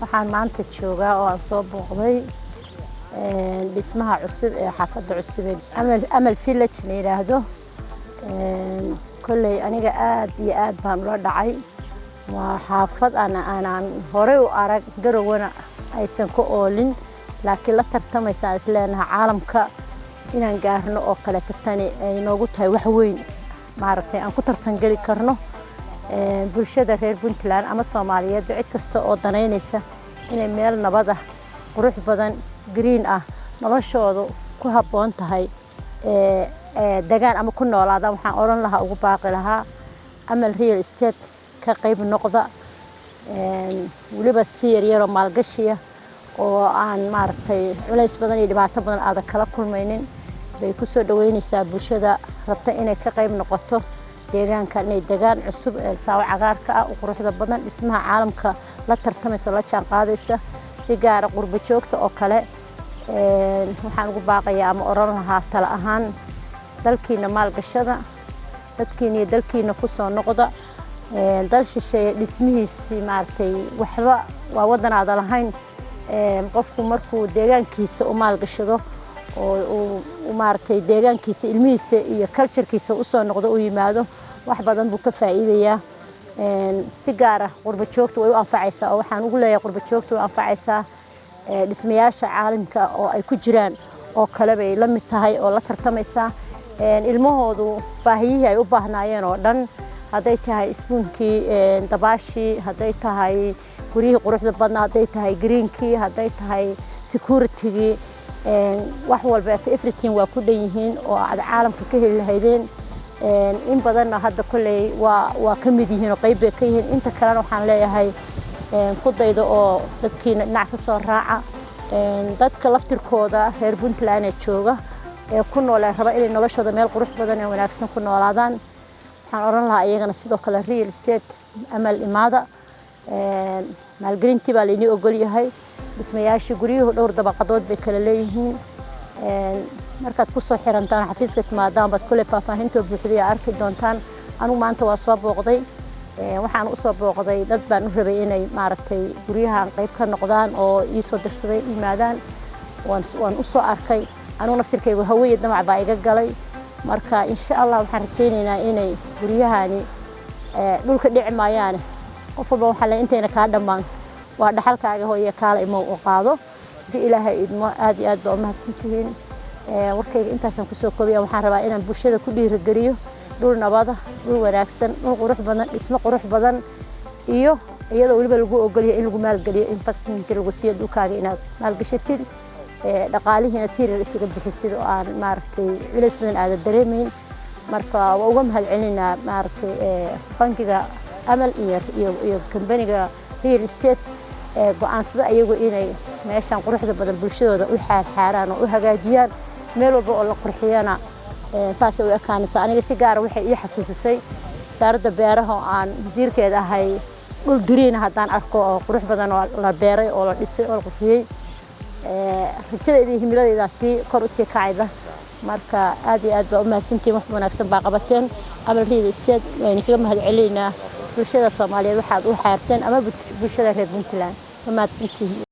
waxaan maanta joogaa oo aan soo booqday dhismaha cusub ee xaafadda cusub ee Amal Village la yiraahdo. kolley aniga aad iyo aad baan ula dhacay. waa xaafad aan hore u arag Garowana aysan ku oolin, laakiin la tartamaysa isleenaha caalamka inaan gaarno oo kale tartani ay noogu tahay wax weyn maaragtay aan ku tartan gali karno bulshada reer Puntland ama Soomaaliyeed cid kasta oo danaynaysa inay meel nabad ah qurux badan green ah noloshoodu ku habboon tahay deegaan ama ku noolaada. waxaan oran lahaa ugu baaqi lahaa Amal Real Estate ka qayb noqda waliba si yar oo maalgashiya oo aan maaragtay culays badan iyo dhibaato badan aad kala kulmaynin bay ku soo dhaweynaysaa bulshada rabta inay ka qayb noqoto deegaanka inay deegaan cusub ee saawa cagaarka ah oo quruxda badan dhismaha caalamka la tartamayso la jaan qaadaysa si gaar ah qurbo joogta oo kale. waxaan ugu baaqayaa ama oran lahaa tala ahaan dalkiina maalgashada dadkiina iyo dalkiina ku soo noqda dal shisheeye dhismihiisii maaragtay waxba waa wadan aad lahayn. qofku markuu deegaankiisa u maalgashado oo maaragtay deegaankiisa ilmihiisa iyo culture-kiisa u soo noqdo u yimaado wax badan buu ka faa'iidayaa. si gaar ah qurbo joogta way u anfacaysaa oo waxaan ugu leeyahay qurbo joogta way anfacaysaa dhismayaasha caalamka oo ay ku jiraan oo kale bay la mid tahay oo la tartamaysaa ilmahoodu baahiyihii ay u baahnaayeen oo dhan hadday tahay isbuunkii dabaashii hadday tahay guriyihii quruxda badnaa hadday tahay greenkii hadday tahay security-gii wax walba everything waa ku dhan yihiin oo aad caalamka ka heli lahaydeen. in badanna hadda kolley waa ka mid yihiin oo qayb bay ka yihiin. inta kalena waxaan leeyahay ku daydo oo dadkiina dhinac ka soo raaca dadka laftirkooda reer Puntland ee jooga ee ku nool raba inay noloshooda meel qurux badan oo wanaagsan ku noolaadaan. waxaan oran lahaa iyagana sidoo kale real estate amal imaada maalgelintii baa laynii ogol yahay. dhismayaashii guryuhu dhowr dabaqadood bay kala leeyihiin. markaad ku soo xirantaan xafiiska timaadaan baad kule faahfaahinta buuxda arki doontaan. anigu maanta waa soo booqday waxaan u soo booqday dad baan u rabay inay maaragtay guryahan qayb ka noqdaan oo ii soo dirsaday yimaadaan waan u soo arkay. anigu naftirkaygu haweeney damac baa iga galay. marka insha Allah waxaan rajaynaynaa inay guryahani dhulka dhici maayaan. qof walba waxa la intayna ka dhamaan waa dhaxalkaaga hooyo kaala imo u qaado. ilaahay idmo aad iyo aad baa u mahadsantihiin. warkayga intaasan ku soo koobiyaa waxaan rabaa inaan bulshada ku dhiirigeliyo dhul nabad ah dhul wanaagsan dhul qurux badan dhismo qurux badan iyo iyadoo waliba lagu ogol yahay in lagu maalgeliyo investment lagu siiyo dhulkaaga inaad maalgashatid dhaqaalihiina si yar isaga bixisid oo aan maaragtay culays badan aad dareemeyn. marka waa uga mahadcelinaa maaragtay bankiga Amal iyo company-ga Real Estate go'aansada ayagu inay meeshan quruxda badan bulshadooda u xaaraan oo u hagaajiyaan meel walba oo la qurxiyana saas oo ekaanaysa. aniga si gaar ah waxay ii xasuusisay wasaaradda beeraha oo aan wasiirkeeda ahay dhul green haddaan arko oo qurux badan oo la beeray oo la dhisay oo la qurxiyay rajadayda iyo himiladayda si kor u sii kacayda. marka aad iyo aad baa u mahadsantihiin wax wanaagsan baa qabateen. Amal Real Estate waan kaga mahadcelinaynaa bulshada Soomaaliyeed waxaad u xaarteen ama bulshada reer Puntland. ma mahadsantihiin.